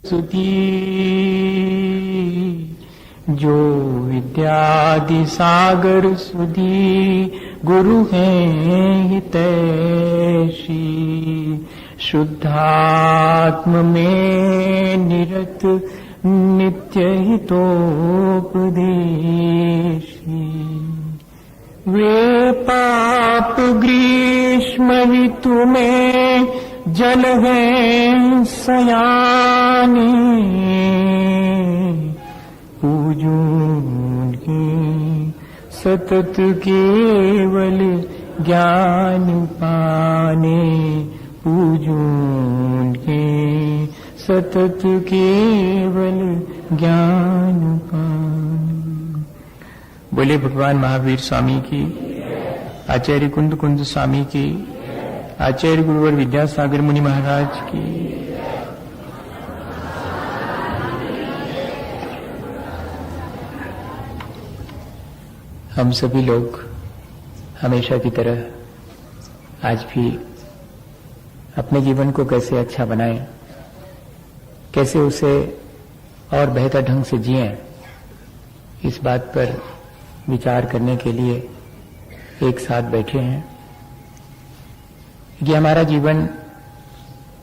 सुधी जो विद्यादि सागर सुधी गुरु हैं हितैषी, शुद्धात्म में निरत नित्य हितोपदेशी। वे पाप ग्रीष्म ऋतु में जल हैं सयाने, पूजो उनकी सतत केवल ज्ञान पाने, पूजो उनके सतत केवल ज्ञान पाने। बोले भगवान महावीर स्वामी की, आचार्य कुंद कुंद स्वामी की, आचार्य गुरुवर विद्यासागर मुनि महाराज की। हम सभी लोग हमेशा की तरह आज भी अपने जीवन को कैसे अच्छा बनाएं, कैसे उसे और बेहतर ढंग से जिएं, इस बात पर विचार करने के लिए एक साथ बैठे हैं। ये हमारा जीवन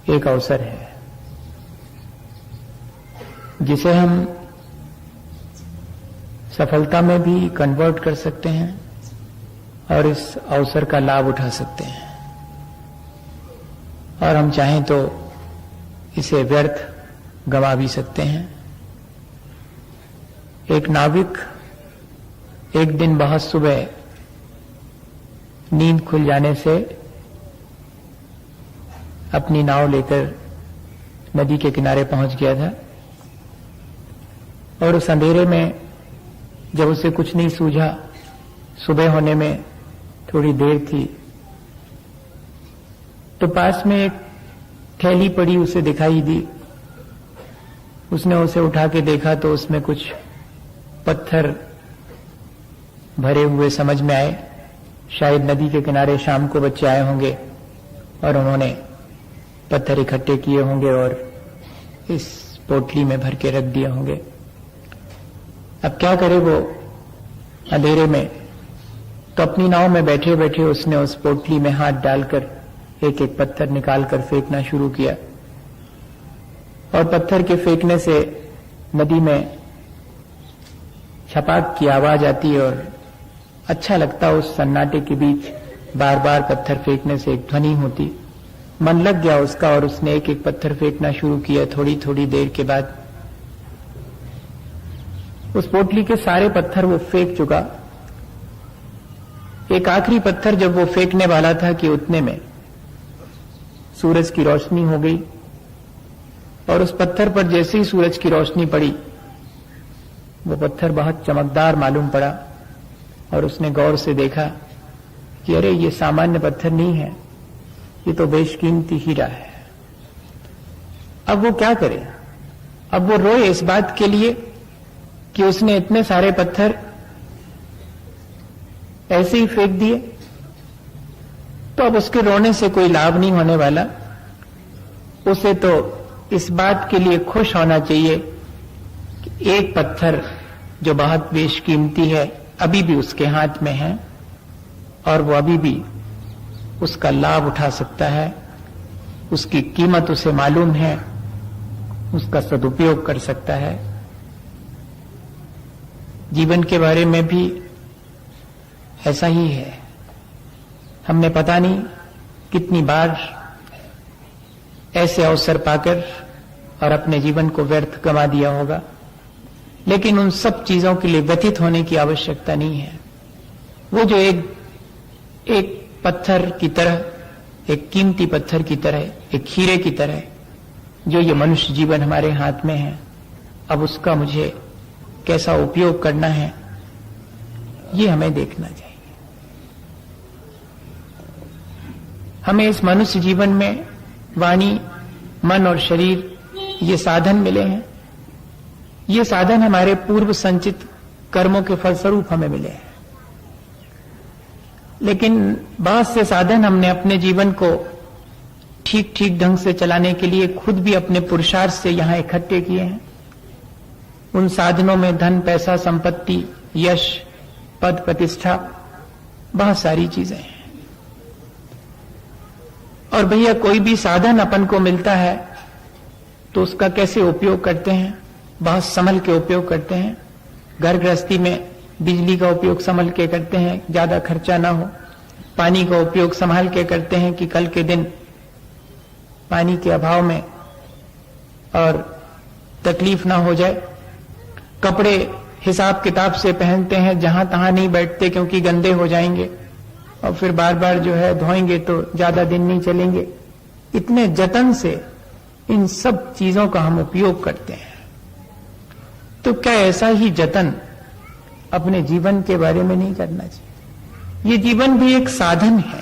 एक अवसर है जिसे हम सफलता में भी कन्वर्ट कर सकते हैं और इस अवसर का लाभ उठा सकते हैं, और हम चाहें तो इसे व्यर्थ गंवा भी सकते हैं। एक नाविक एक दिन बहुत सुबह नींद खुल जाने से अपनी नाव लेकर नदी के किनारे पहुंच गया था, और उस अंधेरे में जब उसे कुछ नहीं सूझा, सुबह होने में थोड़ी देर थी, तो पास में एक थैली पड़ी उसे दिखाई दी। उसने उसे उठा के देखा तो उसमें कुछ पत्थर भरे हुए समझ में आए। शायद नदी के किनारे शाम को बच्चे आए होंगे और उन्होंने पत्थर इकट्ठे किए होंगे और इस पोटली में भर के रख दिए होंगे। अब क्या करे वो अंधेरे में, तो अपनी नाव में बैठे बैठे उसने उस पोटली में हाथ डालकर एक एक पत्थर निकालकर फेंकना शुरू किया, और पत्थर के फेंकने से नदी में छपाक की आवाज आती और अच्छा लगता। उस सन्नाटे के बीच बार बार पत्थर फेंकने से एक ध्वनि होती। मन लग गया उसका और उसने एक एक पत्थर फेंकना शुरू किया। थोड़ी थोड़ी देर के बाद उस पोटली के सारे पत्थर वो फेंक चुका। एक आखिरी पत्थर जब वो फेंकने वाला था कि उतने में सूरज की रोशनी हो गई, और उस पत्थर पर जैसे ही सूरज की रोशनी पड़ी वो पत्थर बहुत चमकदार मालूम पड़ा, और उसने गौर से देखा कि अरे ये सामान्य पत्थर नहीं है, ये तो बेशकीमती हीरा है। अब वो क्या करे? अब वो रोए इस बात के लिए कि उसने इतने सारे पत्थर ऐसे ही फेंक दिए। तो अब उसके रोने से कोई लाभ नहीं होने वाला। उसे तो इस बात के लिए खुश होना चाहिए कि एक पत्थर जो बहुत बेशकीमती है अभी भी उसके हाथ में है, और वो अभी भी उसका लाभ उठा सकता है, उसकी कीमत उसे मालूम है, उसका सदुपयोग कर सकता है। जीवन के बारे में भी ऐसा ही है। हमने पता नहीं कितनी बार ऐसे अवसर पाकर और अपने जीवन को व्यर्थ गंवा दिया होगा, लेकिन उन सब चीजों के लिए व्यथित होने की आवश्यकता नहीं है। वो जो एक पत्थर की तरह, एक कीमती पत्थर की तरह, एक हीरे की तरह जो ये मनुष्य जीवन हमारे हाथ में है, अब उसका मुझे कैसा उपयोग करना है ये हमें देखना चाहिए। हमें इस मनुष्य जीवन में वाणी, मन और शरीर ये साधन मिले हैं। ये साधन हमारे पूर्व संचित कर्मों के फलस्वरूप हमें मिले हैं। लेकिन बहुत से साधन हमने अपने जीवन को ठीक ठीक ढंग से चलाने के लिए खुद भी अपने पुरुषार्थ से यहां इकट्ठे किए हैं। उन साधनों में धन, पैसा, संपत्ति, यश, पद, प्रतिष्ठा, बहुत सारी चीजें हैं। और भैया कोई भी साधन अपन को मिलता है तो उसका कैसे उपयोग करते हैं? बहुत संभल के उपयोग करते हैं। घर गृहस्थी में बिजली का उपयोग संभल के करते हैं, ज्यादा खर्चा ना हो। पानी का उपयोग संभाल के करते हैं कि कल के दिन पानी के अभाव में और तकलीफ ना हो जाए। कपड़े हिसाब किताब से पहनते हैं, जहां तहां नहीं बैठते क्योंकि गंदे हो जाएंगे और फिर बार बार जो है धोएंगे तो ज्यादा दिन नहीं चलेंगे। इतने जतन से इन सब चीजों का हम उपयोग करते हैं। तो क्या ऐसा ही जतन अपने जीवन के बारे में नहीं करना चाहिए? ये जीवन भी एक साधन है।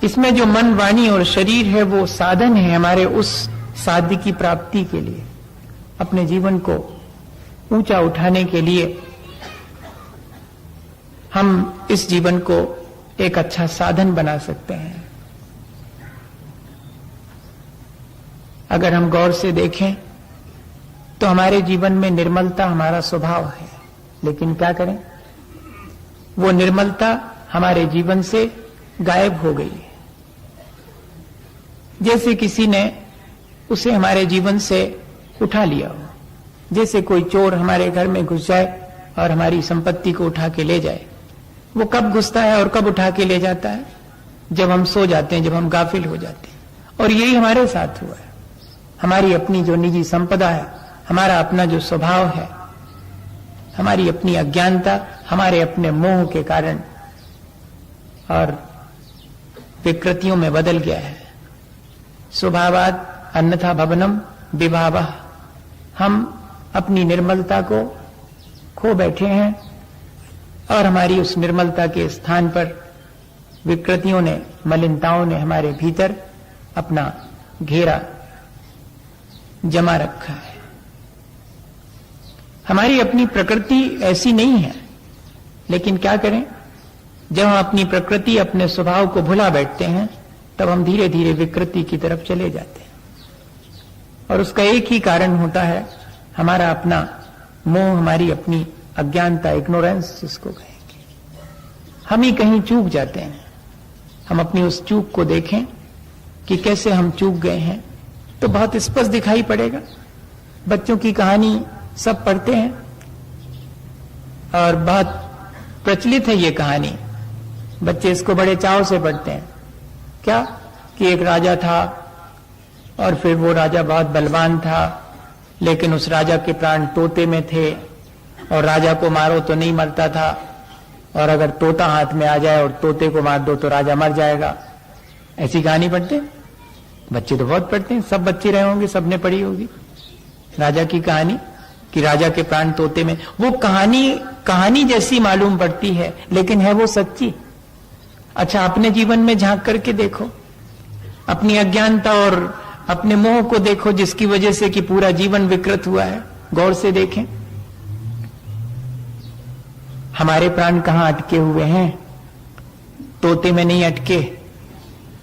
इसमें जो मन, वाणी और शरीर है वो साधन है हमारे उस साध्य की प्राप्ति के लिए। अपने जीवन को ऊंचा उठाने के लिए हम इस जीवन को एक अच्छा साधन बना सकते हैं। अगर हम गौर से देखें तो हमारे जीवन में निर्मलता हमारा स्वभाव है, लेकिन क्या करें, वो निर्मलता हमारे जीवन से गायब हो गई है। जैसे किसी ने उसे हमारे जीवन से उठा लिया हो, जैसे कोई चोर हमारे घर में घुस जाए और हमारी संपत्ति को उठा के ले जाए। वो कब घुसता है और कब उठा के ले जाता है? जब हम सो जाते हैं, जब हम गाफिल हो जाते हैं। और यही हमारे साथ हुआ है। हमारी अपनी जो निजी संपदा है, हमारा अपना जो स्वभाव है, हमारी अपनी अज्ञानता, हमारे अपने मोह के कारण और विकृतियों में बदल गया है। स्वभावात् अन्यथा भवनम विभावः। हम अपनी निर्मलता को खो बैठे हैं और हमारी उस निर्मलता के स्थान पर विकृतियों ने, मलिनताओं ने हमारे भीतर अपना घेरा जमा रखा है। हमारी अपनी प्रकृति ऐसी नहीं है, लेकिन क्या करें, जब हम अपनी प्रकृति, अपने स्वभाव को भुला बैठते हैं तब हम धीरे धीरे विकृति की तरफ चले जाते हैं। और उसका एक ही कारण होता है, हमारा अपना मोह, हमारी अपनी अज्ञानता, इग्नोरेंस जिसको कहेंगे। हम ही कहीं चूक जाते हैं। हम अपनी उस चूक को देखें कि कैसे हम चूक गए हैं तो बहुत स्पष्ट दिखाई पड़ेगा। बच्चों की कहानी सब पढ़ते हैं और बहुत प्रचलित है ये कहानी। बच्चे इसको बड़े चाव से पढ़ते हैं। क्या कि एक राजा था और फिर वो राजा बहुत बलवान था, लेकिन उस राजा के प्राण तोते में थे और राजा को मारो तो नहीं मरता था, और अगर तोता हाथ में आ जाए और तोते को मार दो तो राजा मर जाएगा। ऐसी कहानी पढ़ते हैं बच्चे, तो बहुत पढ़ते हैं। सब बच्चे रहे होंगे, सबने पढ़ी होगी राजा की कहानी कि राजा के प्राण तोते में। वो कहानी जैसी मालूम पड़ती है, लेकिन है वो सच्ची? अच्छा, अपने जीवन में झांक करके देखो, अपनी अज्ञानता और अपने मोह को देखो, जिसकी वजह से कि पूरा जीवन विकृत हुआ है। गौर से देखें, हमारे प्राण कहां अटके हुए हैं? तोते में नहीं अटके।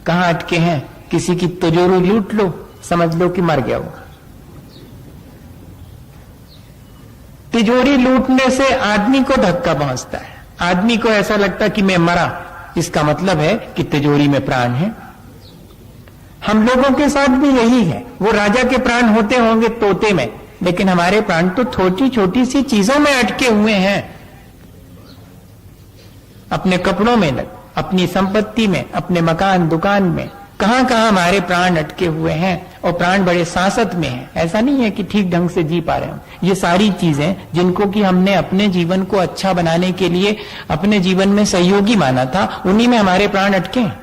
कहां अटके हैं? किसी की तिजोरी लूट लो, समझ लो कि मर गया वो। तिजोरी लूटने से आदमी को धक्का पहुंचता है, आदमी को ऐसा लगता कि मैं मरा, इसका मतलब है कि तिजोरी में प्राण है। हम लोगों के साथ भी यही है। वो राजा के प्राण होते होंगे तोते में, लेकिन हमारे प्राण तो छोटी छोटी सी चीजों में अटके हुए हैं। अपने कपड़ों में, अपनी संपत्ति में, अपने मकान दुकान में, कहां कहां हमारे प्राण अटके हुए हैं। और प्राण बड़े सांसत में हैं। ऐसा नहीं है कि ठीक ढंग से जी पा रहे हैं। ये सारी चीजें जिनको कि हमने अपने जीवन को अच्छा बनाने के लिए अपने जीवन में सहयोगी माना था, उन्हीं में हमारे प्राण अटके हैं।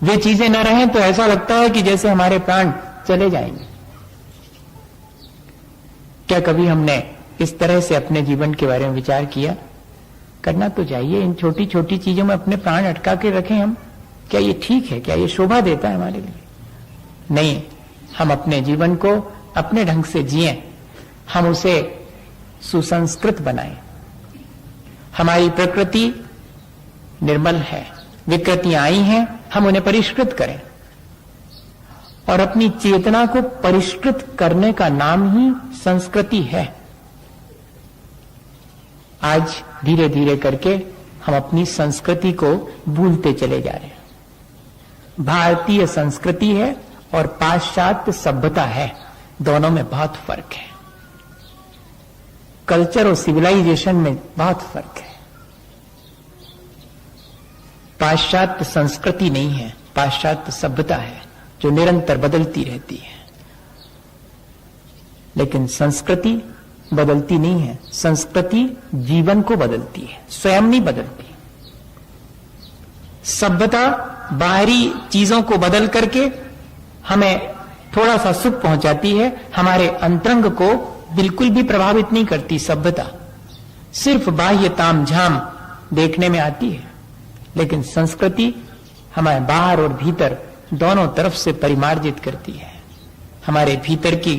वे चीजें न रहें तो ऐसा लगता है कि जैसे हमारे प्राण चले जाएंगे। क्या कभी हमने इस तरह से अपने जीवन के बारे में विचार किया? करना तो चाहिए। इन छोटी छोटी चीजों में अपने प्राण अटका के रखें हम। क्या ये ठीक है? क्या ये शोभा देता है हमारे लिए? नहीं। हम अपने जीवन को अपने ढंग से जिएं, हम उसे सुसंस्कृत बनाएं। हमारी प्रकृति निर्मल है, विकृतियां आई हैं, हम उन्हें परिष्कृत करें। और अपनी चेतना को परिष्कृत करने का नाम ही संस्कृति है। आज धीरे धीरे करके हम अपनी संस्कृति को भूलते चले जा रहे हैं। भारतीय संस्कृति है और पाश्चात्य सभ्यता है, दोनों में बहुत फर्क है। कल्चर और सिविलाइजेशन में बहुत फर्क है। पाश्चात्य संस्कृति नहीं है, पाश्चात्य सभ्यता है जो निरंतर बदलती रहती है। लेकिन संस्कृति बदलती नहीं है, संस्कृति जीवन को बदलती है, स्वयं नहीं बदलती। सभ्यता बाहरी चीजों को बदल करके हमें थोड़ा सा सुख पहुंचाती है, हमारे अंतरंग को बिल्कुल भी प्रभावित नहीं करती। सभ्यता सिर्फ बाह्य ताम झाम देखने में आती है, लेकिन संस्कृति हमारे बाहर और भीतर दोनों तरफ से परिमार्जित करती है। हमारे भीतर की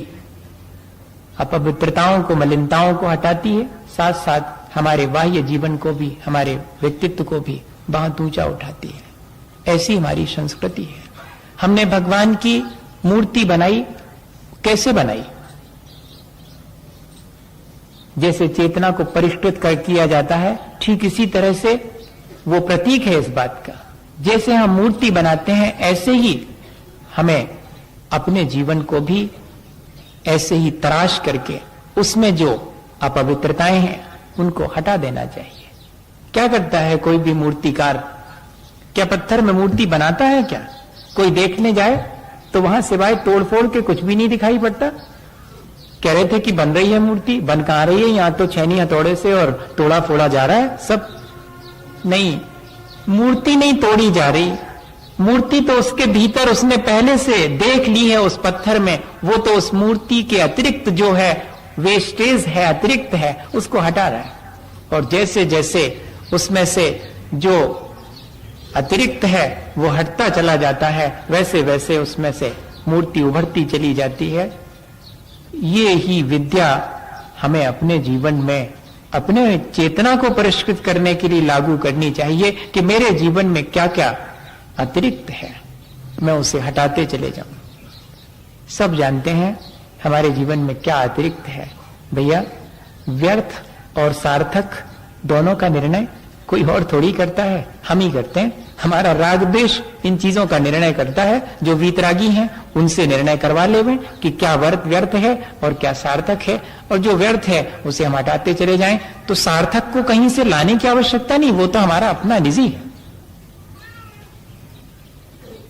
अपवित्रताओं को, मलिनताओं को हटाती है, साथ साथ हमारे बाह्य जीवन को भी, हमारे व्यक्तित्व को भी बहुत ऊंचा उठाती है। ऐसी हमारी संस्कृति है। हमने भगवान की मूर्ति बनाई, कैसे बनाई? जैसे चेतना को परिष्कृत कर किया जाता है, ठीक इसी तरह से वो प्रतीक है इस बात का। जैसे हम मूर्ति बनाते हैं, ऐसे ही हमें अपने जीवन को भी ऐसे ही तराश करके उसमें जो अपवित्रताएं हैं उनको हटा देना चाहिए। क्या करता है कोई भी मूर्तिकार? क्या पत्थर में मूर्ति बनाता है क्या? कोई देखने जाए तो वहां सिवाय तोड़फोड़ के कुछ भी नहीं दिखाई पड़ता। कह रहे थे कि बन रही है मूर्ति, बन कहां रही है? यहां तो छेनी हथौड़े से और तोड़ा फोड़ा जा रहा है सब। नहीं, मूर्ति नहीं तोड़ी जा रही, मूर्ति तो उसके भीतर उसने पहले से देख ली है उस पत्थर में। वो तो उस मूर्ति के अतिरिक्त जो है, वेस्टेज है, अतिरिक्त है, उसको हटा रहा है। और जैसे जैसे उसमें से जो अतिरिक्त है वो हटता चला जाता है, वैसे वैसे उसमें से मूर्ति उभरती चली जाती है। ये ही विद्या हमें अपने जीवन में, अपने चेतना को परिष्कृत करने के लिए लागू करनी चाहिए कि मेरे जीवन में क्या क्या अतिरिक्त है, मैं उसे हटाते चले जाऊं। सब जानते हैं हमारे जीवन में क्या अतिरिक्त है। भैया, व्यर्थ और सार्थक दोनों का निर्णय कोई और थोड़ी करता है, हम ही करते हैं। हमारा राग द्वेष इन चीजों का निर्णय करता है। जो वीतरागी हैं उनसे निर्णय करवा लेवे कि क्या व्यर्थ है और क्या सार्थक है, और जो व्यर्थ है उसे हम हटाते चले जाएं। तो सार्थक को कहीं से लाने की आवश्यकता नहीं, वो तो हमारा अपना निजी है।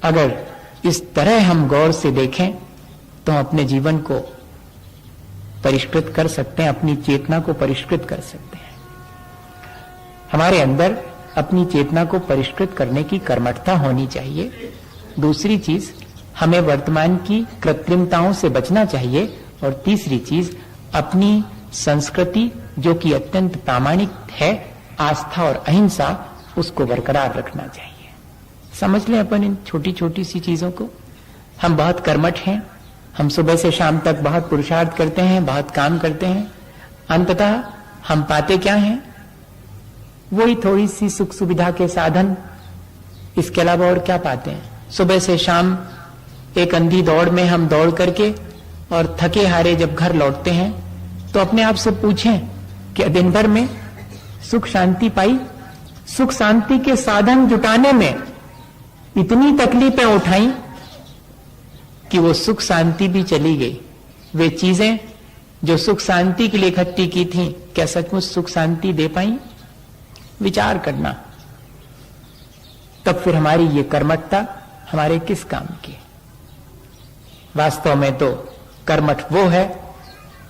अगर इस तरह हम गौर से देखें तो हम अपने जीवन को परिष्कृत कर सकते हैं, अपनी चेतना को परिष्कृत कर सकते हैं। हमारे अंदर अपनी चेतना को परिष्कृत करने की कर्मठता होनी चाहिए। दूसरी चीज, हमें वर्तमान की कृत्रिमताओं से बचना चाहिए। और तीसरी चीज, अपनी संस्कृति जो कि अत्यंत प्रामाणिक है, आस्था और अहिंसा, उसको बरकरार रखना चाहिए। समझ लें अपन इन छोटी छोटी सी चीजों को। हम बहुत कर्मठ हैं, हम सुबह से शाम तक बहुत पुरुषार्थ करते हैं, बहुत काम करते हैं। अंततः हम पाते क्या हैं? वही थोड़ी सी सुख सुविधा के साधन, इसके अलावा और क्या पाते हैं? सुबह से शाम एक अंधी दौड़ में हम दौड़ करके और थके हारे जब घर लौटते हैं तो अपने आप से पूछें कि दिन भर में सुख शांति पाई? सुख शांति के साधन जुटाने में इतनी तकलीफें उठाई कि वो सुख शांति भी चली गई। वे चीजें जो सुख शांति के लिए इकट्ठी की थी, क्या सचमुच सुख शांति दे पाई? विचार करना। तब फिर हमारी ये कर्मठता हमारे किस काम की? वास्तव में तो कर्मठ वो है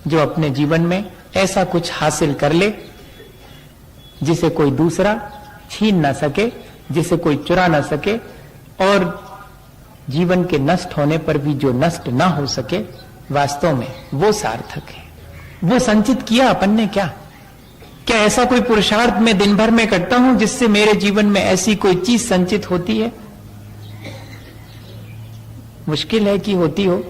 जो अपने जीवन में ऐसा कुछ हासिल कर ले जिसे कोई दूसरा छीन ना सके, जिसे कोई चुरा ना सके, और जीवन के नष्ट होने पर भी जो नष्ट ना हो सके, वास्तव में वो सार्थक है। वो संचित किया अपन ने क्या? क्या ऐसा कोई पुरुषार्थ मैं दिन भर में करता हूं जिससे मेरे जीवन में ऐसी कोई चीज संचित होती है? मुश्किल है कि होती हो।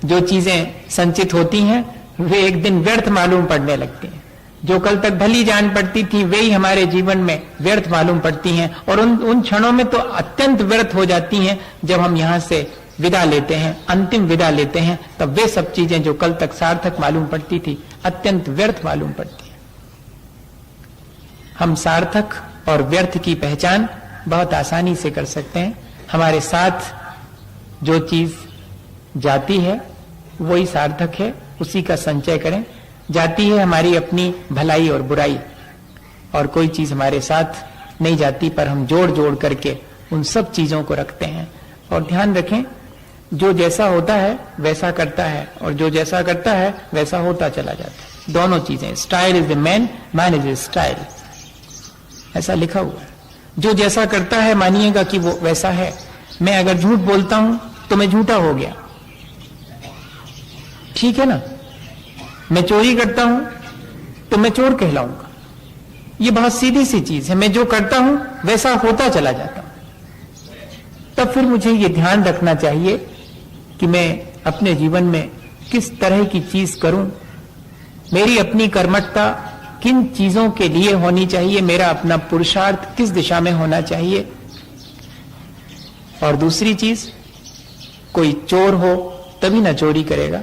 जो चीजें संचित होती हैं वे एक दिन व्यर्थ मालूम पड़ने लगती हैं। जो कल तक भली जान पड़ती थी वे ही हमारे जीवन में व्यर्थ मालूम पड़ती हैं, और उन क्षणों में तो अत्यंत व्यर्थ हो जाती हैं जब हम यहां से विदा लेते हैं, अंतिम विदा लेते हैं, तब वे सब चीजें जो कल तक सार्थक मालूम पड़ती थी अत्यंत व्यर्थ मालूम पड़ती है। हम सार्थक और व्यर्थ की पहचान बहुत आसानी से कर सकते हैं। हमारे साथ जो चीज जाती है वही सार्थक है, उसी का संचय करें। जाती है हमारी अपनी भलाई और बुराई, और कोई चीज हमारे साथ नहीं जाती, पर हम जोड़ जोड़ करके उन सब चीजों को रखते हैं। और ध्यान रखें, जो जैसा होता है वैसा करता है, और जो जैसा करता है वैसा होता चला जाता है। दोनों चीजें, style is a man, man is a style, ऐसा लिखा हुआ है। जो जैसा करता है मानिएगा कि वो वैसा है। मैं अगर झूठ बोलता हूं तो मैं झूठा हो गया, ठीक है ना। मैं चोरी करता हूं तो मैं चोर कहलाऊंगा। ये बहुत सीधी सी चीज है। मैं जो करता हूं वैसा होता चला जाता हूं। तब फिर मुझे ये ध्यान रखना चाहिए कि मैं अपने जीवन में किस तरह की चीज करूं, मेरी अपनी कर्मठता किन चीजों के लिए होनी चाहिए, मेरा अपना पुरुषार्थ किस दिशा में होना चाहिए। और दूसरी चीज, कोई चोर हो तभी ना चोरी करेगा,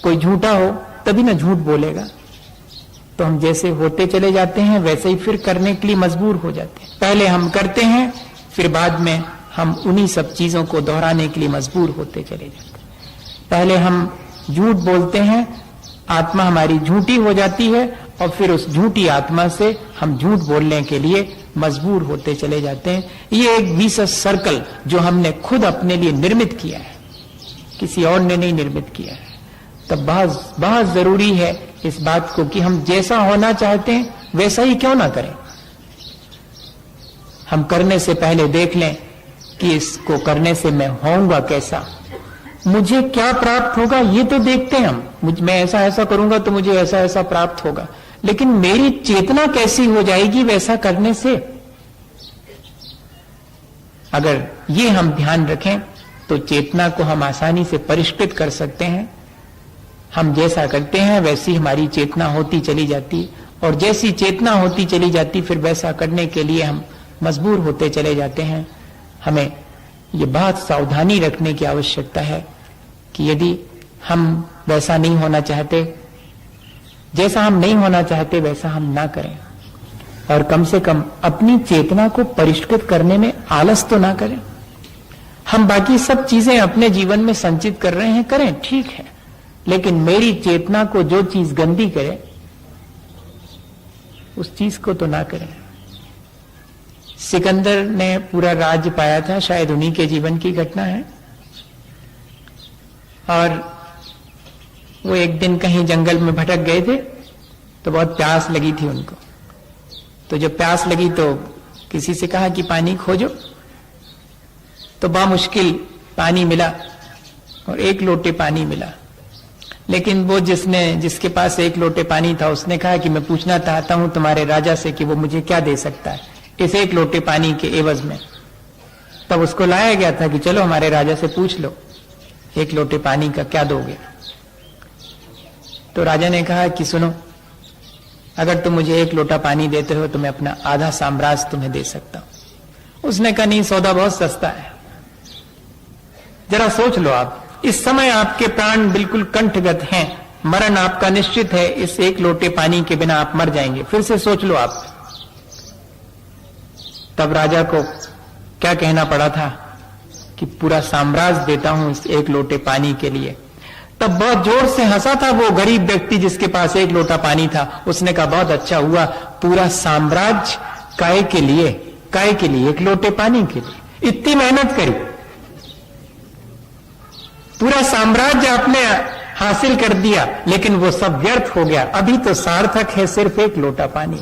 कोई झूठा हो तभी ना झूठ बोलेगा। तो हम जैसे होते चले जाते हैं वैसे ही फिर करने के लिए मजबूर हो जाते हैं। पहले हम करते हैं, फिर बाद में हम उन्हीं सब चीजों को दोहराने के लिए मजबूर होते चले जाते हैं। पहले हम झूठ बोलते हैं, आत्मा हमारी झूठी हो जाती है, और फिर उस झूठी आत्मा से हम झूठ बोलने के लिए मजबूर होते चले जाते हैं। ये एक विशेष सर्कल जो हमने खुद अपने लिए निर्मित किया है, किसी और ने नहीं निर्मित किया है। तब बहुत जरूरी है इस बात को कि हम जैसा होना चाहते हैं वैसा ही क्यों ना करें। हम करने से पहले देख लें कि इसको करने से मैं होऊंगा कैसा, मुझे क्या प्राप्त होगा, ये तो देखते हैं हम। मैं ऐसा ऐसा करूंगा तो मुझे ऐसा ऐसा प्राप्त होगा, लेकिन मेरी चेतना कैसी हो जाएगी वैसा करने से। अगर ये हम ध्यान रखें तो चेतना को हम आसानी से परिष्कृत कर सकते हैं। हम जैसा करते हैं वैसी हमारी चेतना होती चली जाती, और जैसी चेतना होती चली जाती फिर वैसा करने के लिए हम मजबूर होते चले जाते हैं। हमें ये बहुत सावधानी रखने की आवश्यकता है कि यदि हम वैसा नहीं होना चाहते, जैसा हम नहीं होना चाहते वैसा हम ना करें, और कम से कम अपनी चेतना को परिष्कृत करने में आलस तो ना करें। हम बाकी सब चीजें अपने जीवन में संचित कर रहे हैं, करें, ठीक है, लेकिन मेरी चेतना को जो चीज गंदी करे उस चीज को तो ना करें। सिकंदर ने पूरा राज्य पाया था, शायद उन्हीं के जीवन की घटना है। और वो एक दिन कहीं जंगल में भटक गए थे, तो बहुत प्यास लगी थी उनको। तो जब प्यास लगी तो किसी से कहा कि पानी खोजो, तो बामुश्किल पानी मिला, और 1 लोटे पानी मिला। लेकिन वो जिसके पास 1 लोटे पानी था उसने कहा कि मैं पूछना चाहता हूं तुम्हारे राजा से कि वो मुझे क्या दे सकता है इस 1 लोटे पानी के एवज में। तब उसको लाया गया था कि चलो हमारे राजा से पूछ लो 1 लोटे पानी का क्या दोगे। तो राजा ने कहा कि सुनो, अगर तुम मुझे 1 लोटा पानी देते हो तो मैं अपना आधा साम्राज्य तुम्हें दे सकता हूं। उसने कहा नहीं, सौदा बहुत सस्ता है, जरा सोच लो आप, इस समय आपके प्राण बिल्कुल कंठगत हैं, मरण आपका निश्चित है, इस 1 लोटे पानी के बिना आप मर जाएंगे, फिर से सोच लो आप। तब राजा को क्या कहना पड़ा था कि पूरा साम्राज्य देता हूं इस 1 लोटे पानी के लिए। तब बहुत जोर से हंसा था वो गरीब व्यक्ति जिसके पास 1 लोटा पानी था। उसने कहा बहुत अच्छा हुआ, पूरा साम्राज्य काय के लिए 1 लोटे पानी के लिए इतनी मेहनत करी, पूरा साम्राज्य आपने हासिल कर दिया, लेकिन वो सब व्यर्थ हो गया। अभी तो सार्थक है सिर्फ 1 लोटा पानी।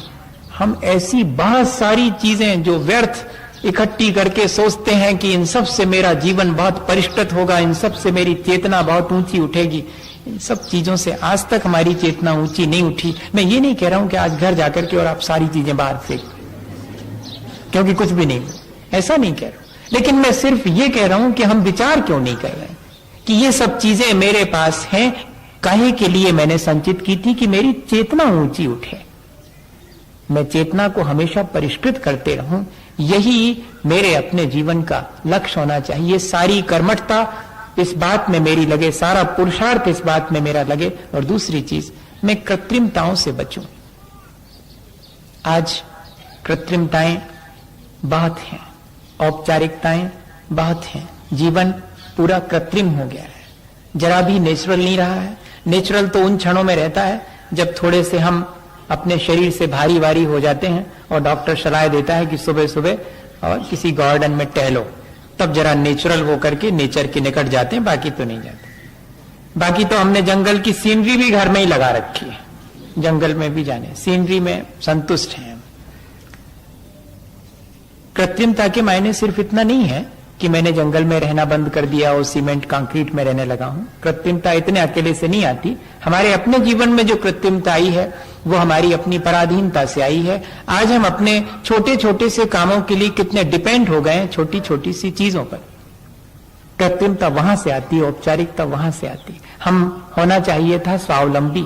हम ऐसी बहुत सारी चीजें जो व्यर्थ इकट्ठी करके सोचते हैं कि इन सब से मेरा जीवन बहुत परिष्कृत होगा, इन सब से मेरी चेतना बहुत ऊंची उठेगी। इन सब चीजों से आज तक हमारी चेतना ऊंची नहीं उठी। मैं ये नहीं कह रहा हूं कि आज घर जाकर के और आप सारी चीजें बाहर फेंक, क्योंकि कुछ भी नहीं, ऐसा नहीं कह रहा, लेकिन मैं सिर्फ ये कह रहा हूं कि हम विचार क्यों नहीं कर रहे हैं कि ये सब चीजें मेरे पास हैं, काहे के लिए मैंने संचित की थी कि मेरी चेतना ऊंची उठे, मैं चेतना को हमेशा परिष्कृत करते रहूं, यही मेरे अपने जीवन का लक्ष्य होना चाहिए। सारी कर्मठता इस बात में मेरी लगे, सारा पुरुषार्थ इस बात में मेरा लगे, और दूसरी चीज, मैं कृत्रिमताओं से बचूं। आज कृत्रिमताएं बहुत हैं, औपचारिकताएं बहुत हैं, जीवन पूरा कृत्रिम हो गया है, जरा भी नेचुरल नहीं रहा है। नेचुरल तो उन क्षणों में रहता है जब थोड़े से हम अपने शरीर से भारी वारी हो जाते हैं और डॉक्टर सलाह देता है कि सुबह सुबह और किसी गार्डन में टहलो, तब जरा नेचुरल होकर के नेचर के निकट जाते हैं, बाकी तो नहीं जाते। बाकी तो हमने जंगल की सीनरी भी घर में ही लगा रखी है, जंगल में भी जाने, सीनरी में संतुष्ट हैं। कृत्रिमता के मायने सिर्फ इतना नहीं है कि मैंने जंगल में रहना बंद कर दिया और सीमेंट कंक्रीट में रहने लगा हूं। कृत्रिमता इतने अकेले से नहीं आती। हमारे अपने जीवन में जो कृत्रिमता आई है वो हमारी अपनी पराधीनता से आई है। आज हम अपने छोटे छोटे से कामों के लिए कितने डिपेंड हो गए हैं छोटी छोटी सी चीजों पर। कृत्रिमता वहां से आती है, औपचारिकता वहां से आती। हम होना चाहिए था स्वावलंबी।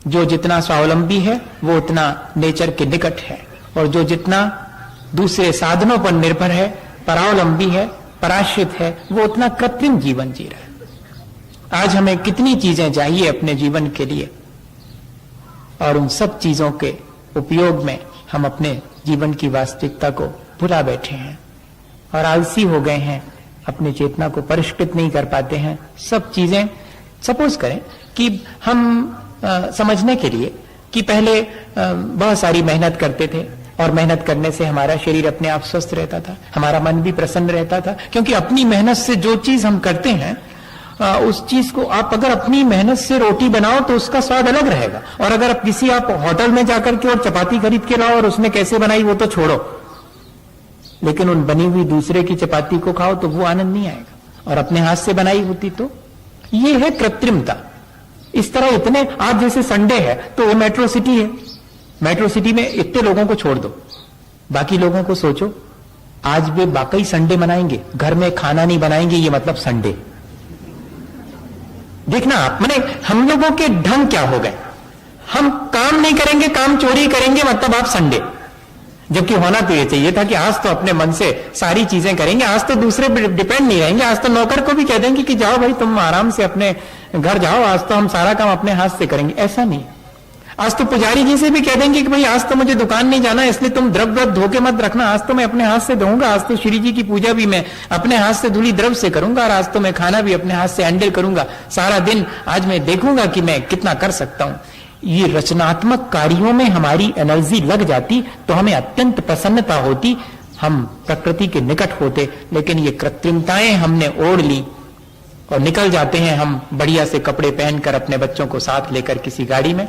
जो जितना स्वावलंबी है वो उतना नेचर के निकट है, और जो जितना दूसरे साधनों पर निर्भर है, परावलंबी है, पराश्रित है, वो उतना कृत्रिम जीवन जी रहा है। आज हमें कितनी चीजें चाहिए अपने जीवन के लिए, और उन सब चीजों के उपयोग में हम अपने जीवन की वास्तविकता को भुला बैठे हैं और आलसी हो गए हैं, अपनी चेतना को परिष्कृत नहीं कर पाते हैं। सब चीजें, सपोज करें कि हम समझने के लिए कि पहले बहुत सारी मेहनत करते थे, और मेहनत करने से हमारा शरीर अपने आप स्वस्थ रहता था, हमारा मन भी प्रसन्न रहता था, क्योंकि अपनी मेहनत से जो चीज हम करते हैं उस चीज को, आप अगर अपनी मेहनत से रोटी बनाओ तो उसका स्वाद अलग रहेगा, और अगर आप किसी आप होटल में जाकर के और चपाती खरीद के लाओ और उसने कैसे बनाई वो तो छोड़ो, लेकिन उन बनी हुई दूसरे की चपाती को खाओ तो वो आनंद नहीं आएगा, और अपने हाथ से बनाई होती तो। ये है कृत्रिमता। इस तरह इतने, आज जैसे संडे है तो वो मेट्रो सिटी है, मेट्रो सिटी में इतने लोगों को छोड़ दो, बाकी लोगों को सोचो, आज वे वाकई संडे मनाएंगे, घर में खाना नहीं बनाएंगे, ये मतलब संडे। देखना आप, माने हम लोगों के ढंग क्या हो गए, हम काम नहीं करेंगे, काम चोरी करेंगे, मतलब आप संडे। जबकि होना तो ये चाहिए था कि आज तो अपने मन से सारी चीजें करेंगे, आज तो दूसरे डिपेंड नहीं रहेंगे, आज तो नौकर को भी कह देंगे कि जाओ भाई तुम आराम से अपने घर जाओ, आज तो हम सारा काम अपने हाथ से करेंगे। ऐसा नहीं, आज तो पुजारी जी से भी कह देंगे कि भाई आज तो मुझे दुकान नहीं जाना, इसलिए तुम द्रव्य धो के मत रखना, आज तो मैं अपने हाथ से धोऊंगा, आज तो श्री जी की पूजा भी मैं अपने हाथ से धूली द्रव्य से करूंगा, और आज तो मैं खाना भी अपने हाथ से हैंडल करूंगा, सारा दिन आज मैं देखूंगा कि मैं कितना कर सकता हूं। ये रचनात्मक कार्यों में हमारी एनर्जी लग जाती तो हमें अत्यंत प्रसन्नता होती, हम प्रकृति के निकट होते। लेकिन ये कृत्रिमताएं हमने ओढ़ ली और निकल जाते हैं हम बढ़िया से कपड़े पहनकर अपने बच्चों को साथ लेकर किसी गाड़ी में,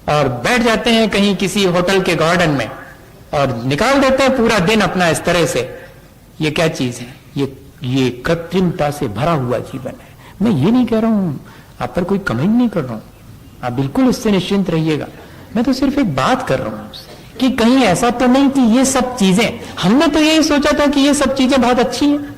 और बैठ जाते हैं कहीं किसी होटल के गार्डन में और निकाल देते हैं पूरा दिन अपना इस तरह से। ये क्या चीज है? ये कृत्रिमता से भरा हुआ जीवन है। मैं ये नहीं कह रहा हूं, आप पर कोई कमेंट नहीं कर रहा हूं, आप बिल्कुल इससे निश्चिंत रहिएगा। मैं तो सिर्फ एक बात कर रहा हूं कि कहीं ऐसा तो नहीं कि ये सब चीजें, हमने तो यही सोचा था कि ये सब चीजें बहुत अच्छी हैं,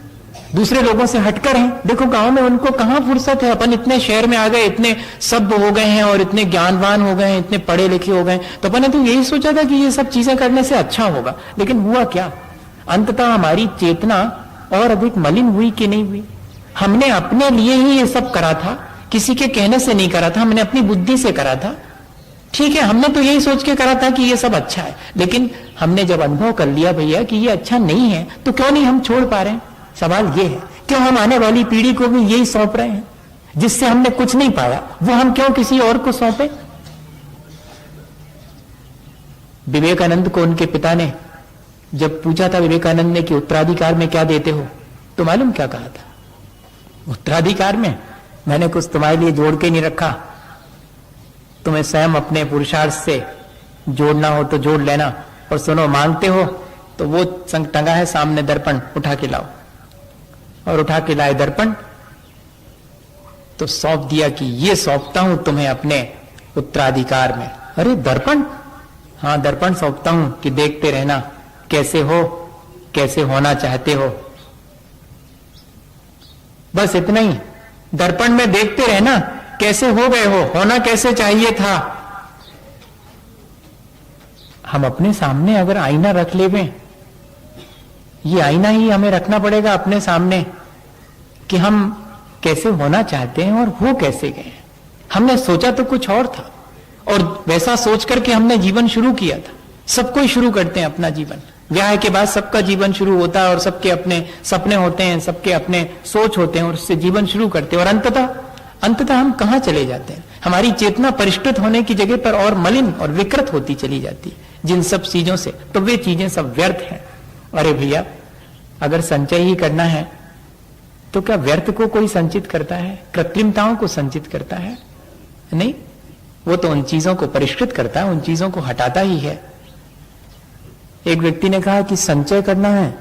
दूसरे लोगों से हटकर हैं। देखो गांव में उनको कहां फुर्सत है, अपन इतने शहर में आ गए, इतने सभ्य हो गए हैं और इतने ज्ञानवान हो गए हैं, इतने पढ़े लिखे हो गए, तो अपन ने तो यही सोचा था कि ये सब चीजें करने से अच्छा होगा। लेकिन हुआ क्या? अंततः हमारी चेतना और अधिक मलिन हुई कि नहीं हुई? हमने अपने लिए ही ये सब करा था, किसी के कहने से नहीं करा था, हमने अपनी बुद्धि से करा था। ठीक है, हमने तो यही सोच के करा था कि ये सब अच्छा है, लेकिन हमने जब अनुभव कर लिया भैया कि ये अच्छा नहीं है, तो क्यों नहीं हम छोड़ पा रहे हैं? सवाल ये है, क्यों हम आने वाली पीढ़ी को भी यही सौंप रहे हैं? जिससे हमने कुछ नहीं पाया वो हम क्यों किसी और को सौंपे? विवेकानंद को उनके पिता ने जब पूछा था विवेकानंद ने कि उत्तराधिकार में क्या देते हो, तो मालूम क्या कहा था? उत्तराधिकार में मैंने कुछ तुम्हारे लिए जोड़ के नहीं रखा, तुम्हें स्वयं अपने पुरुषार्थ से जोड़ना हो तो जोड़ लेना, और सुनो मांगते हो तो वो संग टंगा है सामने दर्पण, उठा के लाओ। और उठा के लाए दर्पण तो सौंप दिया कि ये सौंपता हूं तुम्हें अपने उत्तराधिकार में। अरे दर्पण? हाँ दर्पण सौंपता हूं कि देखते रहना कैसे हो, कैसे होना चाहते हो, बस इतना ही। दर्पण में देखते रहना कैसे हो गए हो, होना कैसे चाहिए था। हम अपने सामने अगर आईना रख लेवें ये आईना ही हमें रखना पड़ेगा अपने सामने कि हम कैसे होना चाहते हैं और हो कैसे गए। हमने सोचा तो कुछ और था और वैसा सोच करके हमने जीवन शुरू किया था। सबको ही शुरू करते हैं अपना जीवन, ब्याह के बाद सबका जीवन शुरू होता है और सबके अपने सपने होते हैं, सबके अपने सोच होते हैं और उससे जीवन शुरू करते हैं। और अंततः हम कहां चले जाते हैं? हमारी चेतना परिष्कृत होने की जगह पर और मलिन और विकृत होती चली जाती है जिन सब चीजों से, तो वे चीजें सब व्यर्थ हैं। अरे भैया, अगर संचय ही करना है तो क्या व्यर्थ को कोई संचित करता है? कृत्रिमताओं को संचित करता है? नहीं, वो तो उन चीजों को परिष्कृत करता है, उन चीजों को हटाता ही है। एक व्यक्ति ने कहा कि संचय करना है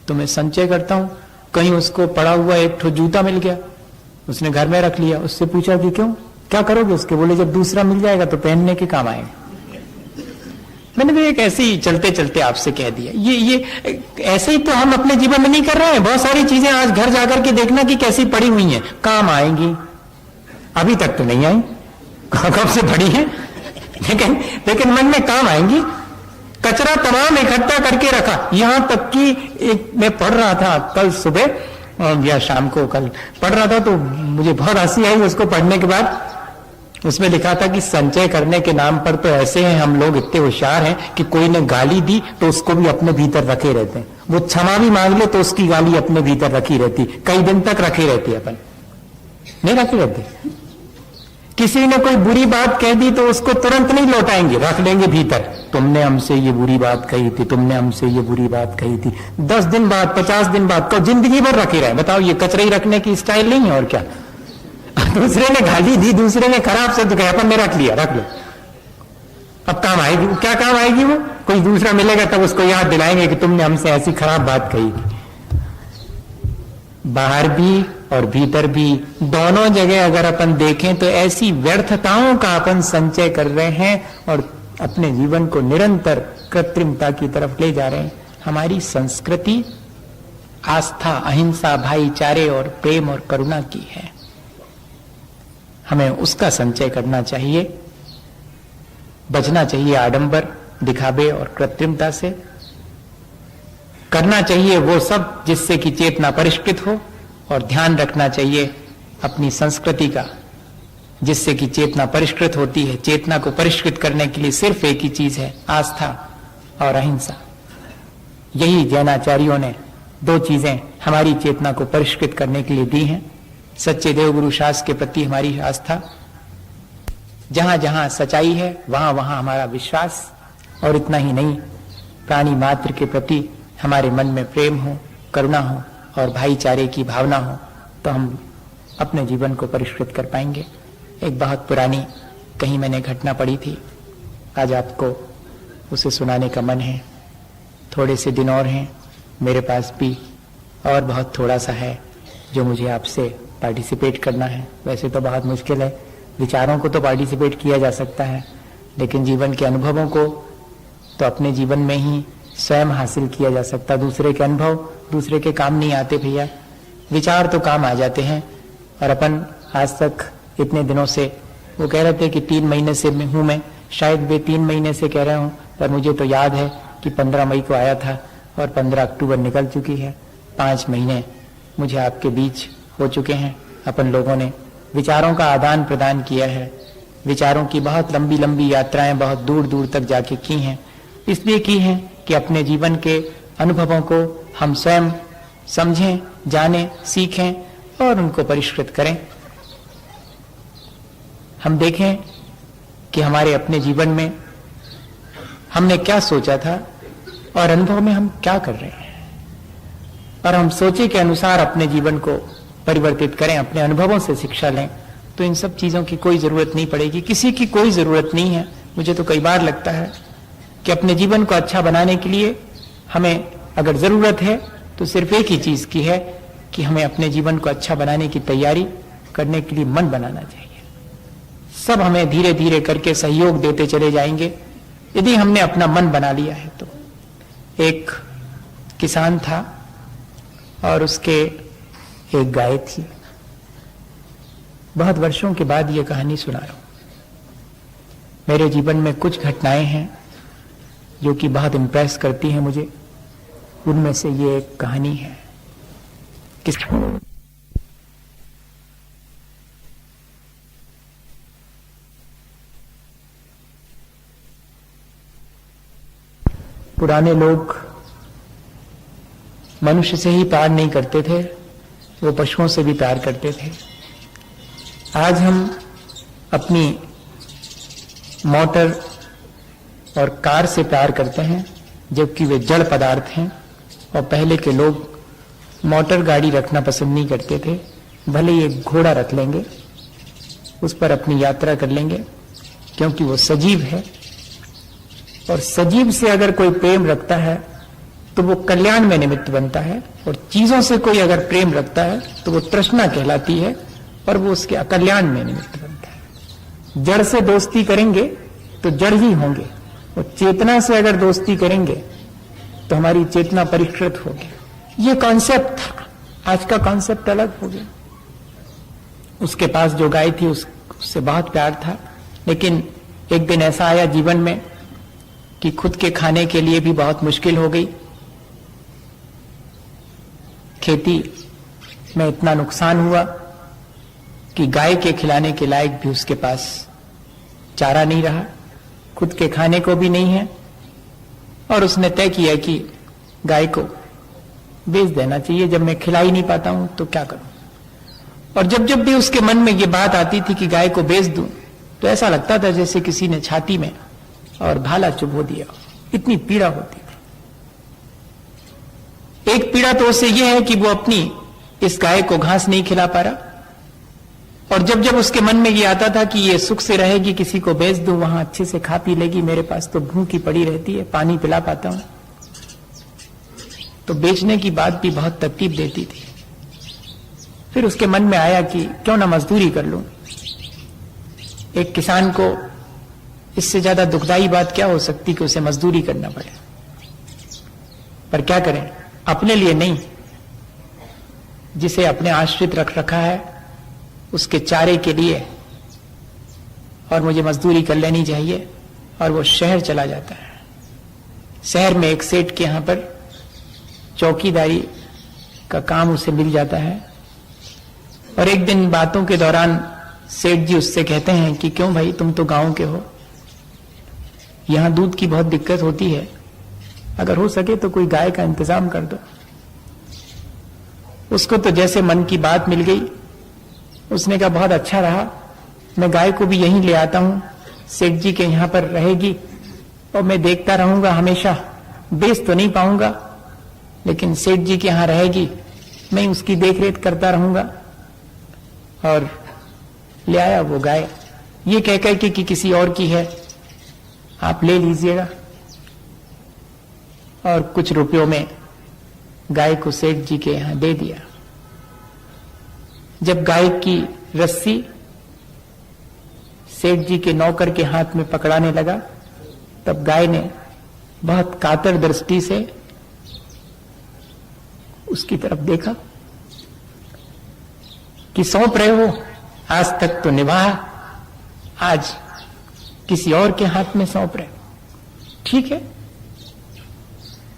तो मैं संचय करता हूं। कहीं उसको पड़ा हुआ एक ठो जूता मिल गया, उसने घर में रख लिया। उससे पूछा कि क्यों, क्या करोगे उसके? बोले जब दूसरा मिल जाएगा तो पहनने के काम आएगा। मैंने भी एक ऐसे ही चलते चलते आपसे कह दिया, ये ऐसे ही तो हम अपने जीवन में नहीं कर रहे हैं। बहुत सारी चीजें आज घर जाकर के देखना कि कैसी पड़ी हुई हैं, काम आएंगी, अभी तक तो नहीं आई, कब से पड़ी है, लेकिन मन में काम आएंगी। कचरा तमाम इकट्ठा करके रखा, यहां तक कि एक मैं पढ़ रहा था कल सुबह या शाम को, कल पढ़ रहा था तो मुझे बहुत हंसी आई उसको पढ़ने के बाद। उसमें लिखा था कि संचय करने के नाम पर तो ऐसे हैं हम लोग, इतने होशियार हैं कि कोई ने गाली दी तो उसको भी अपने भीतर रखे रहते हैं। वो क्षमा भी मांग ले तो उसकी गाली अपने भीतर रखी रहती, कई दिन तक रखे रहती। अपन नहीं रखे रहते। किसी ने कोई बुरी बात कह दी तो उसको तुरंत नहीं लौटाएंगे, रख लेंगे भीतर। तुमने हमसे ये बुरी बात कही थी, तुमने हमसे ये बुरी बात कही थी। 10 दिन बाद, 50 दिन बाद, तो जिंदगी भर रखे रहे। बताओ, ये कचरे ही रखने की स्टाइल नहीं है और क्या? दूसरे ने गाली दी, दूसरे ने खराब शब्द कहा, अपन ने रख लिया, रख लो। अब काम आएगी, क्या काम आएगी? वो कोई दूसरा मिलेगा तब उसको याद दिलाएंगे कि तुमने हमसे ऐसी खराब बात कही थी। बाहर भी और भीतर भी, दोनों जगह अगर अपन देखें तो ऐसी व्यर्थताओं का अपन संचय कर रहे हैं और अपने जीवन को निरंतर कृत्रिमता की तरफ ले जा रहे हैं। हमारी संस्कृति आस्था, अहिंसा, भाईचारे और प्रेम और करुणा की है। हमें उसका संचय करना चाहिए, बचना चाहिए आडंबर, दिखावे और कृत्रिमता से। करना चाहिए वो सब जिससे कि चेतना परिष्कृत हो, और ध्यान रखना चाहिए अपनी संस्कृति का, जिससे कि चेतना परिष्कृत होती है। चेतना को परिष्कृत करने के लिए सिर्फ एक ही चीज है, आस्था और अहिंसा। यही जैनाचार्यों ने 2 चीजें हमारी चेतना को परिष्कृत करने के लिए दी हैं। सच्चे देवगुरु शास्त्र के प्रति हमारी आस्था, जहां जहां सच्चाई है वहां वहां हमारा विश्वास, और इतना ही नहीं, प्राणी मात्र के प्रति हमारे मन में प्रेम हो, करुणा हो और भाईचारे की भावना हो, तो हम अपने जीवन को परिष्कृत कर पाएंगे। एक बहुत पुरानी कहीं मैंने घटना पढ़ी थी, आज आपको उसे सुनाने का मन है। थोड़े से दिन और हैं मेरे पास भी, और बहुत थोड़ा सा है जो मुझे आपसे पार्टिसिपेट करना है। वैसे तो बहुत मुश्किल है, विचारों को तो पार्टिसिपेट किया जा सकता है, लेकिन जीवन के अनुभवों को तो अपने जीवन में ही स्वयं हासिल किया जा सकता। दूसरे के अनुभव दूसरे के काम नहीं आते भैया, विचार तो काम आ जाते हैं। और अपन आज तक इतने दिनों से, वो कह रहे थे कि 3 महीने से हूं मैं, शायद वे 3 महीने से कह रहे हूं, पर मुझे तो याद है कि 15 मई को आया था और 15 अक्टूबर निकल चुकी है। 5 महीने मुझे आपके बीच हो चुके हैं। अपन लोगों ने विचारों का आदान प्रदान किया है, विचारों की बहुत लंबी लंबी यात्राएं बहुत दूर दूर तक जाके की हैं। इसलिए की हैं कि अपने जीवन के अनुभवों को हम स्वयं समझें, जानें, सीखें और उनको परिष्कृत करें। हम देखें कि हमारे अपने जीवन में हमने क्या सोचा था और अनुभव में हम क्या कर रहे हैं, और हम सोचे के अनुसार अपने जीवन को परिवर्तित करें, अपने अनुभवों से शिक्षा लें, तो इन सब चीजों की कोई जरूरत नहीं पड़ेगी। किसी की कोई जरूरत नहीं है। मुझे तो कई बार लगता है कि अपने जीवन को अच्छा बनाने के लिए हमें अगर जरूरत है तो सिर्फ एक ही चीज की है कि हमें अपने जीवन को अच्छा बनाने की तैयारी करने के लिए मन बनाना चाहिए। सब हमें धीरे धीरे करके सहयोग देते चले जाएंगे यदि हमने अपना मन बना लिया है तो। एक किसान था और उसके एक गाय थी। बहुत वर्षों के बाद यह कहानी सुना रहा हूं। मेरे जीवन में कुछ घटनाएं हैं जो कि बहुत इंप्रेस करती हैं मुझे। उनमें से ये एक कहानी है। किस पुराने लोग मनुष्य से ही प्यार नहीं करते थे, वो पशुओं से भी प्यार करते थे। आज हम अपनी मोटर और कार से प्यार करते हैं, जबकि वे जड़ पदार्थ हैं। और पहले के लोग मोटर गाड़ी रखना पसंद नहीं करते थे, भले ही एक घोड़ा रख लेंगे, उस पर अपनी यात्रा कर लेंगे, क्योंकि वो सजीव है। और सजीव से अगर कोई प्रेम रखता है तो वो कल्याण में निमित्त बनता है, और चीजों से कोई अगर प्रेम रखता है तो वो तृष्णा कहलाती है, और वो उसके अकल्याण में निमित्त बनता है। जड़ से दोस्ती करेंगे तो जड़ ही होंगे, और चेतना से अगर दोस्ती करेंगे तो हमारी चेतना परिष्कृत होगी। ये कॉन्सेप्ट था, आज का कॉन्सेप्ट अलग हो गया। उसके पास जो गाय थी उससे बहुत प्यार था, लेकिन एक दिन ऐसा आया जीवन में कि खुद के खाने के लिए भी बहुत मुश्किल हो गई। खेती में इतना नुकसान हुआ कि गाय के खिलाने के लायक भी उसके पास चारा नहीं रहा, खुद के खाने को भी नहीं है। और उसने तय किया कि गाय को बेच देना चाहिए, जब मैं खिला ही नहीं पाता हूं तो क्या करूं। और जब जब भी उसके मन में ये बात आती थी कि गाय को बेच दूं, तो ऐसा लगता था जैसे किसी ने छाती में और भाला चुभो दिया, इतनी पीड़ा होती थी। एक पीड़ा तो उसे यह है कि वो अपनी इस गाय को घास नहीं खिला पा रहा, और जब जब उसके मन में ये आता था कि ये सुख से रहेगी, किसी को बेच दूं, वहां अच्छे से खा पी लेगी, मेरे पास तो भूखी पड़ी रहती है, पानी पिला पाता हूं, तो बेचने की बात भी बहुत तकलीफ देती थी। फिर उसके मन में आया कि क्यों ना मजदूरी कर लूं। एक किसान को इससे ज्यादा दुखदाई बात क्या हो सकती कि उसे मजदूरी करना पड़े। पर क्या करें, अपने लिए नहीं, जिसे अपने आश्रित रख रखा है उसके चारे के लिए, और मुझे मजदूरी कर लेनी चाहिए। और वो शहर चला जाता है। शहर में एक सेठ के यहां पर चौकीदारी का काम उसे मिल जाता है। और एक दिन बातों के दौरान सेठ जी उससे कहते हैं कि क्यों भाई, तुम तो गांव के हो, यहां दूध की बहुत दिक्कत होती है, अगर हो सके तो कोई गाय का इंतजाम कर दो। उसको तो जैसे मन की बात मिल गई, उसने कहा बहुत अच्छा रहा, मैं गाय को भी यहीं ले आता हूं, सेठ जी के यहां पर रहेगी और मैं देखता रहूंगा हमेशा, बेच तो नहीं पाऊंगा लेकिन सेठ जी के यहां रहेगी, मैं उसकी देखरेख करता रहूंगा। और ले आया वो गाय, ये कहकर के कि किसी और की है, आप ले लीजिएगा। और कुछ रुपयों में गाय को सेठ जी के यहां दे दिया। जब गाय की रस्सी सेठ जी के नौकर के हाथ में पकड़ाने लगा, तब गाय ने बहुत कातर दृष्टि से उसकी तरफ देखा कि सौंप रहे हो, आज तक तो निभाया, आज किसी और के हाथ में सौंप रहे, ठीक है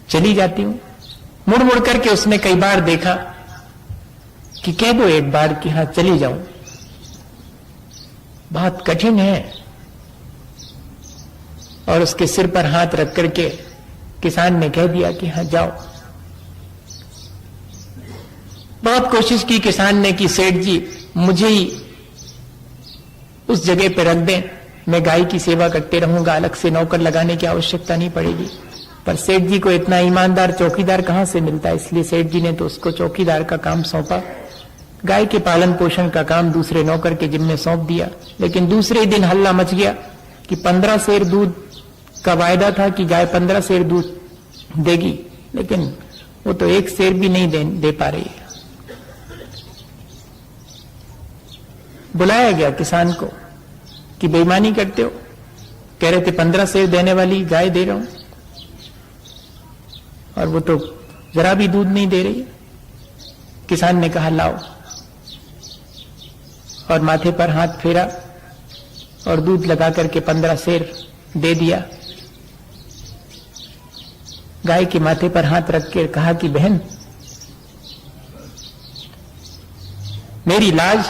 चली जाती हूं। मुड़ मुड़ करके उसने कई बार देखा कि कह दो एक बार कि हां चली जाऊं, बहुत कठिन है। और उसके सिर पर हाथ रख करके किसान ने कह दिया कि हां जाओ। बहुत कोशिश की किसान ने कि सेठ जी मुझे ही उस जगह पे रख दें, मैं गाय की सेवा करते रहूंगा, अलग से नौकर लगाने की आवश्यकता नहीं पड़ेगी। पर सेठ जी को इतना ईमानदार चौकीदार कहां से मिलता है, इसलिए सेठ जी ने तो उसको चौकीदार का काम सौंपा, गाय के पालन पोषण का काम दूसरे नौकर के जिम्मे सौंप दिया। लेकिन दूसरे दिन हल्ला मच गया कि 15 सेर दूध का वायदा था कि गाय 15 सेर दूध देगी, लेकिन वो तो 1 सेर भी नहीं दे पा रही है। बुलाया गया किसान को कि बेईमानी करते हो, कह रहे थे 15 सेर देने वाली गाय दे रहा हूं और वो तो जरा भी दूध नहीं दे रही है। किसान ने कहा लाओ, और माथे पर हाथ फेरा और दूध लगा करके 15 सेर दे दिया। गाय के माथे पर हाथ रख के कहा कि बहन, मेरी लाज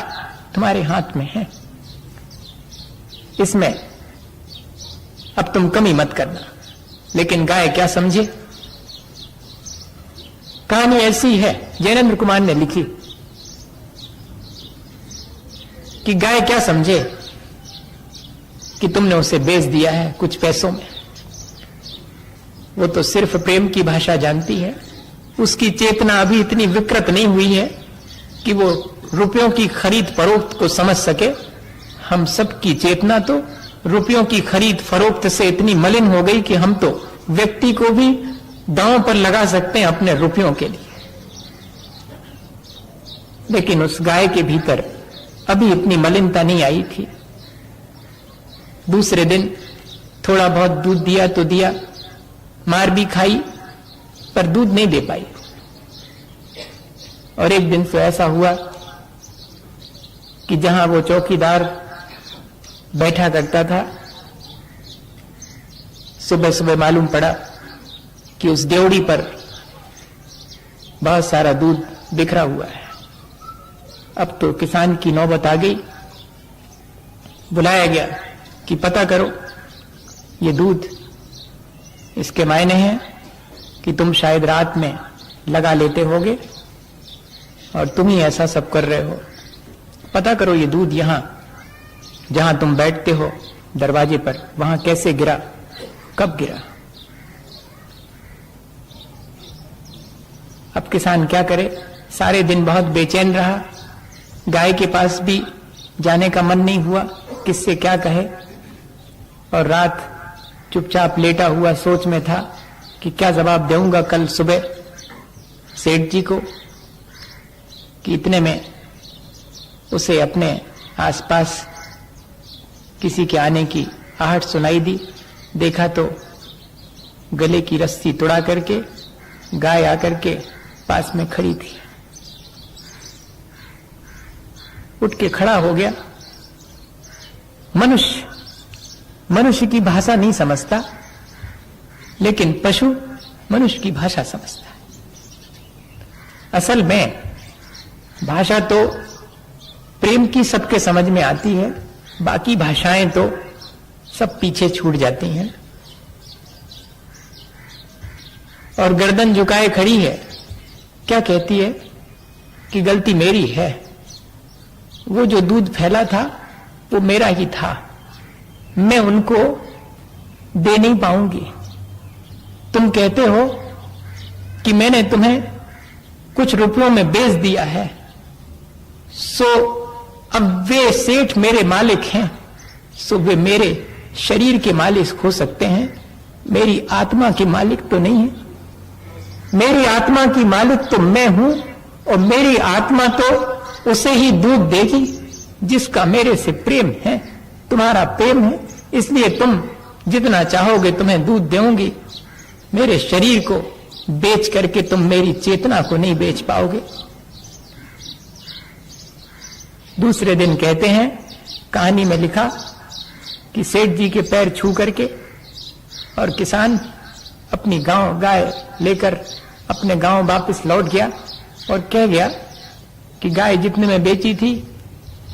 तुम्हारे हाथ में है, इसमें अब तुम कमी मत करना। लेकिन गाय क्या समझे? कहानी ऐसी है, जैनेन्द्र कुमार ने लिखी कि गाय क्या समझे कि तुमने उसे बेच दिया है कुछ पैसों में। वो तो सिर्फ प्रेम की भाषा जानती है, उसकी चेतना अभी इतनी विकृत नहीं हुई है कि वो रुपयों की खरीद फरोख्त को समझ सके। हम सब की चेतना तो रुपयों की खरीद फरोख्त से इतनी मलिन हो गई कि हम तो व्यक्ति को भी दांव पर लगा सकते हैं अपने रुपयों के लिए। लेकिन उस गाय के भीतर अभी इतनी मलिनता नहीं आई थी। दूसरे दिन थोड़ा बहुत दूध दिया तो दिया, मार भी खाई, पर दूध नहीं दे पाई। और एक दिन तो ऐसा हुआ कि जहां वो चौकीदार बैठा करता था, सुबह सुबह मालूम पड़ा कि उस देवड़ी पर बहुत सारा दूध बिखरा हुआ है। अब तो किसान की नौबत आ गई। बुलाया गया कि पता करो ये दूध, इसके मायने हैं कि तुम शायद रात में लगा लेते होगे और तुम ही ऐसा सब कर रहे हो। पता करो ये दूध यहां जहां तुम बैठते हो दरवाजे पर, वहां कैसे गिरा, कब गिरा। अब किसान क्या करे? सारे दिन बहुत बेचैन रहा, गाय के पास भी जाने का मन नहीं हुआ, किससे क्या कहे। और रात चुपचाप लेटा हुआ सोच में था कि क्या जवाब दूंगा कल सुबह सेठ जी को। कि इतने में उसे अपने आसपास किसी के आने की आहट सुनाई दी। देखा तो गले की रस्सी तुड़ा करके गाय आकर के पास में खड़ी थी। उठ के खड़ा हो गया। मनुष्य की भाषा नहीं समझता, लेकिन पशु मनुष्य की भाषा समझता है। असल में भाषा तो प्रेम की सबके समझ में आती है, बाकी भाषाएं तो सब पीछे छूट जाती हैं। और गर्दन झुकाए खड़ी है, क्या कहती है कि गलती मेरी है, वो जो दूध फैला था वो मेरा ही था, मैं उनको दे नहीं पाऊंगी। तुम कहते हो कि मैंने तुम्हें कुछ रुपयों में बेच दिया है, सो अब वे सेठ मेरे मालिक हैं, सो वे मेरे शरीर के मालिक हो सकते हैं, मेरी आत्मा के मालिक तो नहीं है। मेरी आत्मा की मालिक तो मैं हूं, और मेरी आत्मा तो उसे ही दूध देगी जिसका मेरे से प्रेम है। तुम्हारा प्रेम है, इसलिए तुम जितना चाहोगे तुम्हें दूध दूंगी। मेरे शरीर को बेच करके तुम मेरी चेतना को नहीं बेच पाओगे। दूसरे दिन कहते हैं, कहानी में लिखा कि सेठ जी के पैर छू करके और किसान अपनी गाय लेकर अपने गांव वापस लौट गया और कह गया कि गाय जितने में बेची थी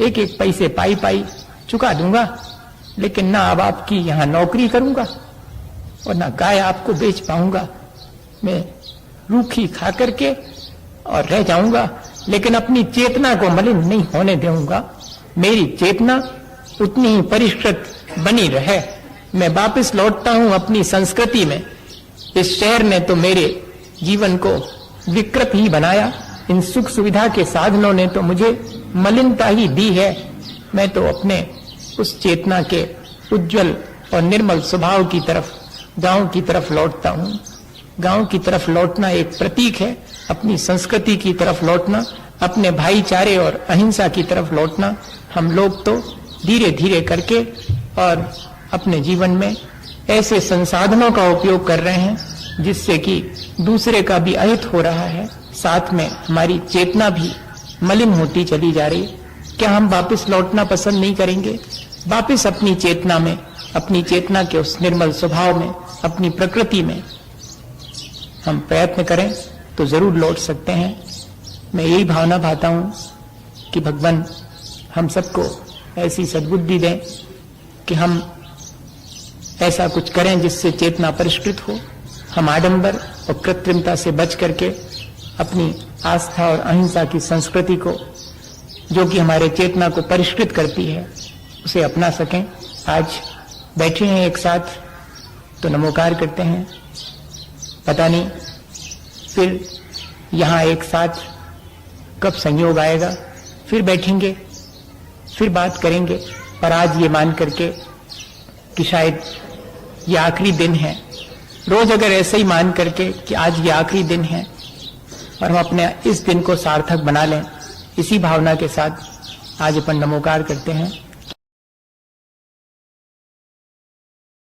एक एक पैसे पाई चुका दूंगा, लेकिन ना अब आपकी यहां नौकरी करूंगा और ना गाय आपको बेच पाऊंगा। मैं रूखी खा करके और रह जाऊंगा, लेकिन अपनी चेतना को मलिन नहीं होने दूंगा। मेरी चेतना उतनी ही परिष्कृत बनी रहे। मैं वापस लौटता हूं अपनी संस्कृति में। इस शहर ने तो मेरे जीवन को विकृत ही बनाया, इन सुख सुविधा के साधनों ने तो मुझे मलिनता ही दी है। मैं तो अपने उस चेतना के उज्जवल और निर्मल स्वभाव की तरफ, गांव की तरफ लौटता हूं। गांव की तरफ लौटना एक प्रतीक है, अपनी संस्कृति की तरफ लौटना, अपने भाईचारे और अहिंसा की तरफ लौटना। हम लोग तो धीरे धीरे करके और अपने जीवन में ऐसे संसाधनों का उपयोग कर रहे हैं जिससे कि दूसरे का भी अहित हो रहा है, साथ में हमारी चेतना भी मलिन होती चली जा रही। क्या हम वापस लौटना पसंद नहीं करेंगे? वापस अपनी चेतना में, अपनी चेतना के उस निर्मल स्वभाव में, अपनी प्रकृति में हम प्रयत्न करें तो जरूर लौट सकते हैं। मैं यही भावना भाता हूं कि भगवान हम सबको ऐसी सद्बुद्धि दें कि हम ऐसा कुछ करें जिससे चेतना परिष्कृत हो। हम आडंबर और कृत्रिमता से बच करके अपनी आस्था और अहिंसा की संस्कृति को, जो कि हमारे चेतना को परिष्कृत करती है, उसे अपना सकें। आज बैठे हैं एक साथ तो नमोकार करते हैं। पता नहीं फिर यहाँ एक साथ कब संयोग आएगा, फिर बैठेंगे, फिर बात करेंगे। पर आज ये मान करके कि शायद ये आखिरी दिन है, रोज अगर ऐसे ही मान करके कि आज ये आखिरी दिन है और हम अपने इस दिन को सार्थक बना लें, इसी भावना के साथ आज अपन नमोकार करते हैं।